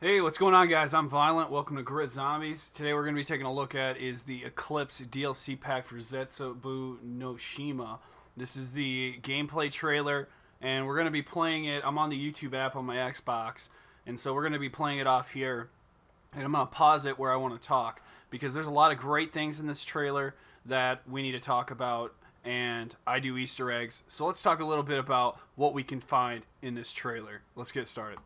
Hey, what's going on, guys? I'm Violent. Welcome to GRIZZ Zombies. Today we're going to be taking a look at is the ECLIPSE DLC pack for Zetsubou no Shima. This is the gameplay trailer, and we're going to be playing it. I'm on the YouTube app on my Xbox, and so we're going to be playing it off here. And I'm going to pause it where I want to talk, because there's a lot of great things in this trailer that we need to talk about, and I do Easter eggs. So let's talk a little bit about what we can find in this trailer. Let's get started.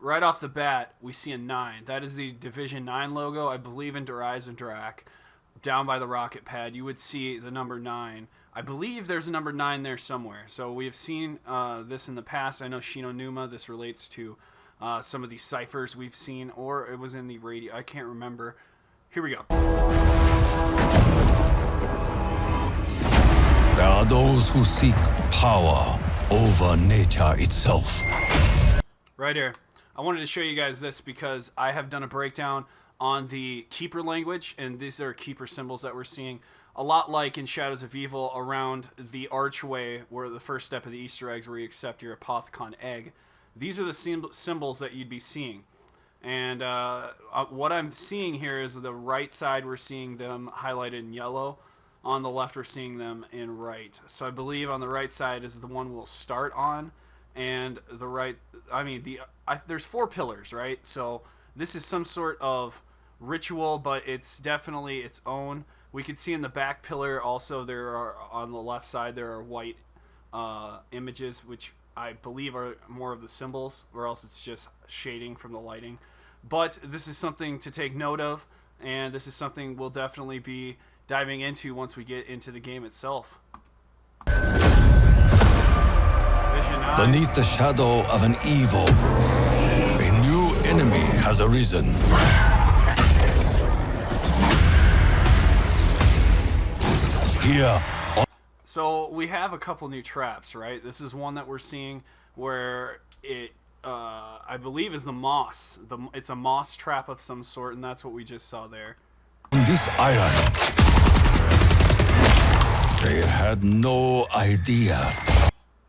Right off the bat, we see a 9. That is the Division 9 logo, I believe in GRIZZ Viollent. Down by the rocket pad, you would see the number 9. I believe there's a number 9 there somewhere. So we have seen this in the past. I know Shinonuma, this relates to some of these ciphers we've seen, or it was in the radio. I can't remember. Here we go. There are those who seek power over nature itself. Right here. I wanted to show you guys this because I have done a breakdown on the Keeper language, and these are Keeper symbols that we're seeing. A lot like in Shadows of Evil around the archway, where the first step of the Easter eggs where you accept your Apothicon egg. These are the symbols that you'd be seeing. And what I'm seeing here is the right side, we're seeing them highlighted in yellow. On the left, we're seeing them in right. So I believe on the right side is the one we'll start on. And the right, I mean, there's 4 pillars, right? So this is some sort of ritual, but it's definitely its own. We can see in the back pillar also there are, on the left side, there are white images, which I believe are more of the symbols, or else it's just shading from the lighting. But this is something to take note of, and this is something we'll definitely be diving into once we get into the game itself. Beneath the shadow of an evil, a new enemy has arisen. Here. So we have a couple new traps, right? This is one that we're seeing where it, I believe, is the moss. It's a moss trap of some sort, and that's what we just saw there. On this island, they had no idea.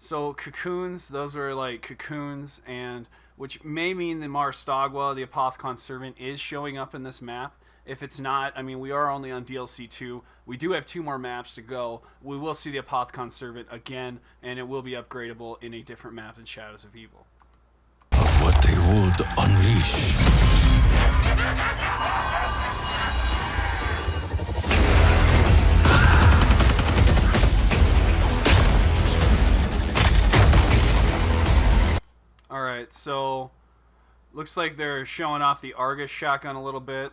So cocoons, those are like cocoons, and which may mean the Marstagua, the Apothicon servant, is showing up in this map. If it's not, I mean, we are only on DLC 2. We do have 2 more maps to go. We will see the Apothicon servant again, and it will be upgradable in a different map than Shadows of Evil. Of what they would unleash. Alright, so looks like they're showing off the Argus shotgun a little bit.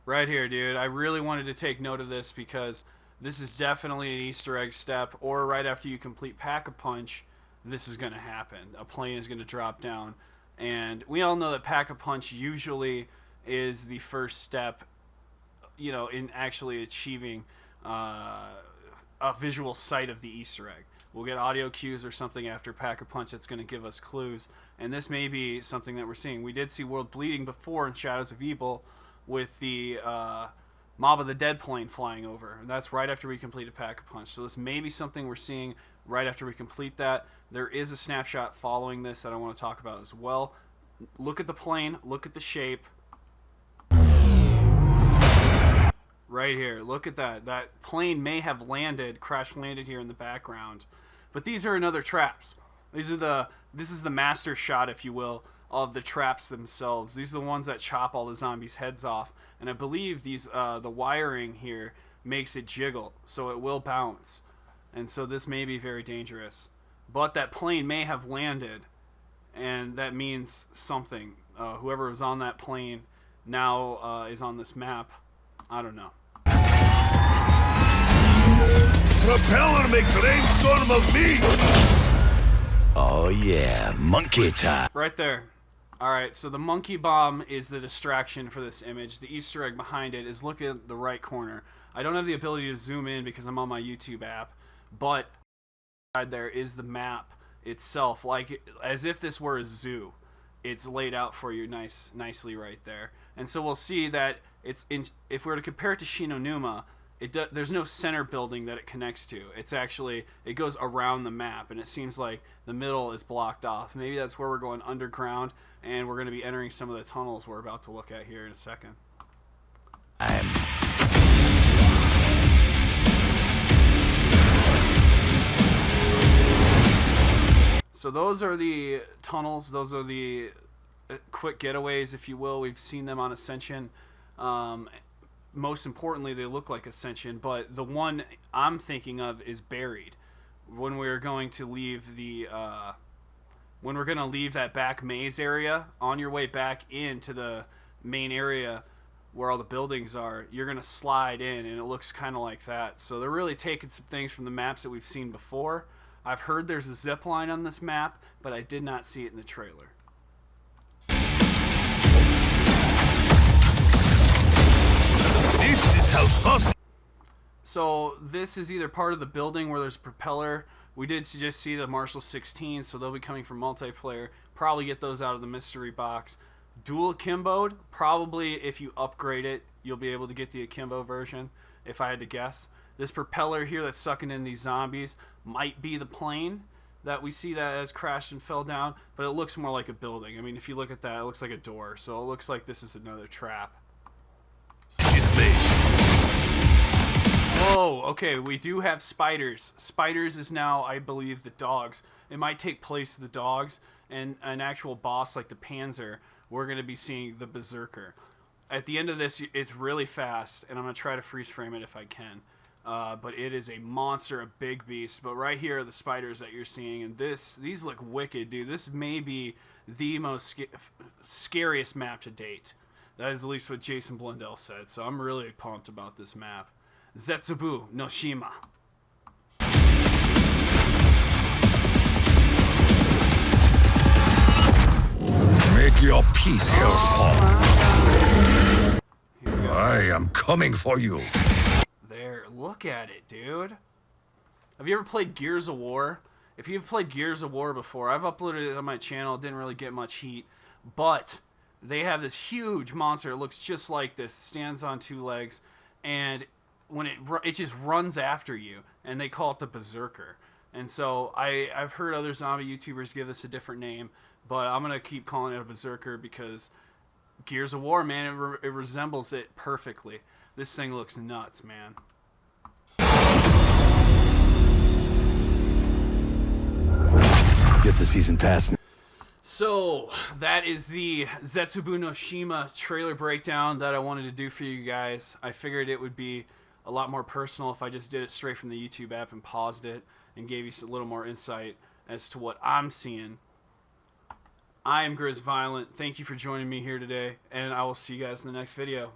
Right here, dude. I really wanted to take note of this because this is definitely an Easter egg step, or right after you complete Pack-a-Punch, this is going to happen. A plane is going to drop down. And we all know that Pack-a-Punch usually is the first step, you know, in actually achieving a visual sight of the Easter egg. We'll get audio cues or something after Pack-a-Punch that's going to give us clues. And this may be something that we're seeing. We did see World Bleeding before in Shadows of Evil with the Mob of the Dead plane flying over. And that's right after we completed Pack-a-Punch. So this may be something we're seeing right after we complete that. There is a snapshot following this that I want to talk about as well. Look at the plane. Look at the shape. Right here, look at that. That plane may have landed, crash landed here in the background. But these are another traps. This is the master shot, if you will, of the traps themselves. These are the ones that chop all the zombies' heads off. And I believe these the wiring here makes it jiggle, so it will bounce. And so this may be very dangerous. But that plane may have landed, and that means something. Whoever was on that plane now is on this map. I don't know. Propeller makes rainstorm of me! Oh yeah, monkey time. Right there. Alright, so the monkey bomb is the distraction for this image. The Easter egg behind it is, look at the right corner. I don't have the ability to zoom in because I'm on my YouTube app, but there is the map itself, like as if this were a zoo. It's laid out for you nicely right there. And so we'll see that it's if we were to compare it to Shinonuma, there's no center building that it connects to. It's actually, it goes around the map, and it seems like the middle is blocked off. Maybe that's where we're going underground, and we're going to be entering some of the tunnels we're about to look at here in a second. So those are the tunnels. Those are the quick getaways, if you will. We've seen them on Ascension. Most importantly, they look like Ascension, but the one I'm thinking of is Buried. When we're going to leave the when we're going to leave that back maze area, on your way back into the main area where all the buildings are, you're going to slide in, and it looks kind of like that. So they're really taking some things from the maps that we've seen before. I've heard there's a zip line on this map, but I did not see it in the trailer. This is how saucy. So this is either part of the building where there's a propeller. We did just see the Marshall 16, so they'll be coming from multiplayer. Probably get those out of the mystery box. Dual akimboed, probably if you upgrade it, you'll be able to get the akimbo version, if I had to guess. This propeller here that's sucking in these zombies might be the plane that we see that has crashed and fell down, but it looks more like a building. I mean, if you look at that, it looks like a door, so it looks like this is another trap. Oh, okay, we do have spiders. Spiders is now, I believe, the dogs. It might take place of the dogs, and an actual boss like the Panzer, we're going to be seeing the Berserker. At the end of this, it's really fast, and I'm going to try to freeze frame it if I can. But it is a monster, a big beast. But right here are the spiders that you're seeing, and these look wicked, dude. This may be the most scariest map to date. That is at least what Jason Blundell said, so I'm really pumped about this map. Zetsubou no Shima. Make your peace, Hellspawn. I am coming for you. There, look at it, dude. Have you ever played Gears of War? If you've played Gears of War before, I've uploaded it on my channel. It didn't really get much heat, but they have this huge monster. It looks just like this. Stands on two legs, and when it just runs after you, and they call it the Berserker. And so I've heard other zombie YouTubers give this a different name, but I'm gonna keep calling it a Berserker because Gears of War, man, it resembles it perfectly. This thing looks nuts, man. Get the season pass. So that is the Zetsubou no Shima trailer breakdown that I wanted to do for you guys. I figured it would be a lot more personal if I just did it straight from the YouTube app and paused it and gave you a little more insight as to what I'm seeing. I am GRIZZ Viollent. Thank you for joining me here today, and I will see you guys in the next video.